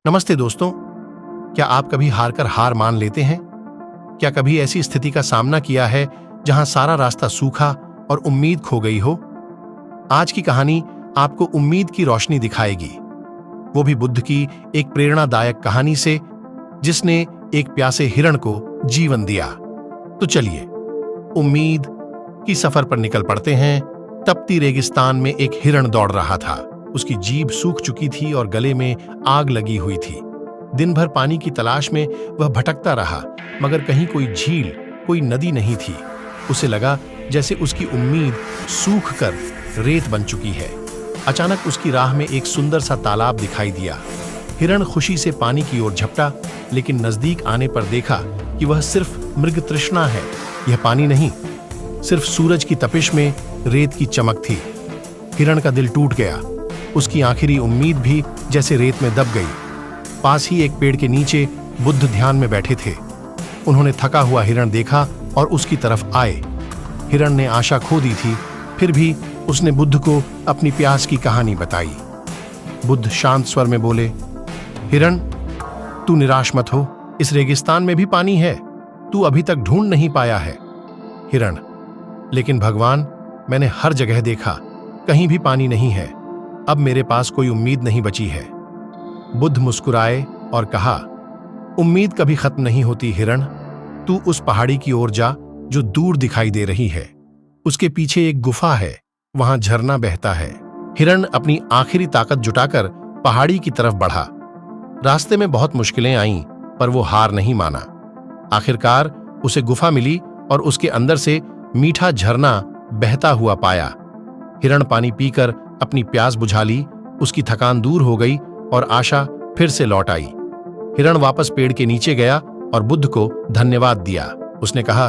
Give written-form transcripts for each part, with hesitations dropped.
नमस्ते दोस्तों। क्या आप कभी हारकर हार मान लेते हैं? क्या कभी ऐसी स्थिति का सामना किया है जहां सारा रास्ता सूखा और उम्मीद खो गई हो? आज की कहानी आपको उम्मीद की रोशनी दिखाएगी, वो भी बुद्ध की एक प्रेरणादायक कहानी से जिसने एक प्यासे हिरण को जीवन दिया। तो चलिए उम्मीद की सफर पर निकल पड़ते हैं। तपती रेगिस्तान में एक हिरण दौड़ रहा था। उसकी जीभ सूख चुकी थी और गले में आग लगी हुई थी। दिन भर पानी की तलाश में वह भटकता रहा, मगर कहीं कोई झील, कोई नदी नहीं थी। उसे लगा जैसे उसकी उम्मीद सूख कर रेत बन चुकी है। अचानक उसकी राह में एक सुंदर सा तालाब दिखाई दिया। हिरण खुशी से पानी की ओर झपटा, लेकिन नजदीक आने पर देखा कि वह सिर्फ मृग तृष्णा है। यह पानी नहीं, सिर्फ सूरज की तपिश में रेत की चमक थी। हिरण का दिल टूट गया। उसकी आखिरी उम्मीद भी जैसे रेत में दब गई। पास ही एक पेड़ के नीचे बुद्ध ध्यान में बैठे थे। उन्होंने थका हुआ हिरण देखा और उसकी तरफ आए। हिरण ने आशा खो दी थी, फिर भी उसने बुद्ध को अपनी प्यास की कहानी बताई। बुद्ध शांत स्वर में बोले, हिरण, तू निराश मत हो। इस रेगिस्तान में भी पानी है, तू अभी तक ढूंढ नहीं पाया है। हिरण, लेकिन भगवान, मैंने हर जगह देखा, कहीं भी पानी नहीं है। अब मेरे पास कोई उम्मीद नहीं बची है। बुद्ध मुस्कुराए और कहा, उम्मीद कभी खत्म नहीं होती हिरण। तू उस पहाड़ी की ओर जा जो दूर दिखाई दे रही है। उसके पीछे एक गुफा है, वहां झरना बहता है। हिरण अपनी आखिरी ताकत जुटाकर पहाड़ी की तरफ बढ़ा। रास्ते में बहुत मुश्किलें आईं, पर वो हार नहीं माना। आखिरकार उसे गुफा मिली और उसके अंदर से मीठा झरना बहता हुआ पाया। हिरण पानी पीकर अपनी प्यास बुझा ली। उसकी थकान दूर हो गई और आशा फिर से लौट आई। हिरण वापस पेड़ के नीचे गया और बुद्ध को धन्यवाद दिया। उसने कहा,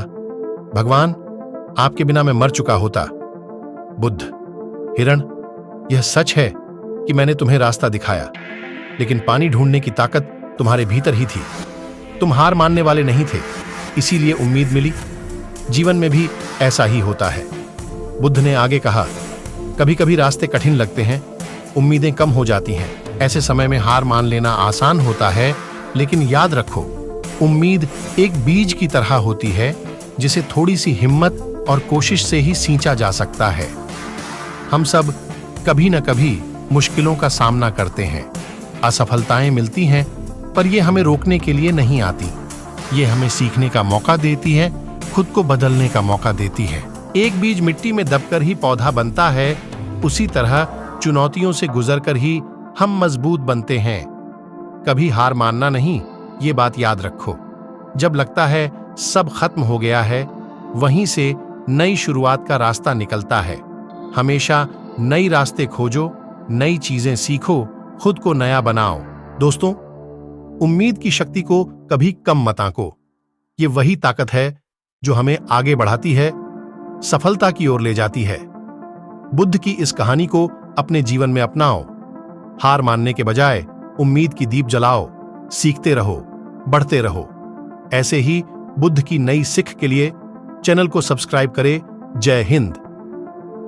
भगवान, आपके बिना मैं मर चुका होता। बुद्ध, हिरण, यह सच है कि मैंने तुम्हें रास्ता दिखाया, लेकिन पानी ढूंढने की ताकत तुम्हारे भीतर ही थी। तुम हार मानने वाले नहीं थे, इसीलिए उम्मीद मिली। जीवन में भी ऐसा ही होता है। बुद्ध ने आगे कहा, कभी कभी रास्ते कठिन लगते हैं, उम्मीदें कम हो जाती हैं। ऐसे समय में हार मान लेना आसान होता है, लेकिन याद रखो, उम्मीद एक बीज की तरह होती है जिसे थोड़ी सी हिम्मत और कोशिश से ही सींचा जा सकता है। हम सब कभी न कभी मुश्किलों का सामना करते हैं। असफलताएं मिलती हैं, पर ये हमें रोकने के लिए नहीं आती। ये हमें सीखने का मौका देती है, खुद को बदलने का मौका देती है। एक बीज मिट्टी में दबकर ही पौधा बनता है, उसी तरह चुनौतियों से गुजरकर ही हम मजबूत बनते हैं। कभी हार मानना नहीं, ये बात याद रखो। जब लगता है सब खत्म हो गया है, वहीं से नई शुरुआत का रास्ता निकलता है। हमेशा नई रास्ते खोजो, नई चीजें सीखो, खुद को नया बनाओ। दोस्तों, उम्मीद की शक्ति को कभी कम मत आंको। ये वही ताकत है जो हमें आगे बढ़ाती है, सफलता की ओर ले जाती है। बुद्ध की इस कहानी को अपने जीवन में अपनाओ। हार मानने के बजाय उम्मीद की दीप जलाओ, सीखते रहो, बढ़ते रहो। ऐसे ही बुद्ध की नई सीख के लिए चैनल को सब्सक्राइब करें। जय हिंद।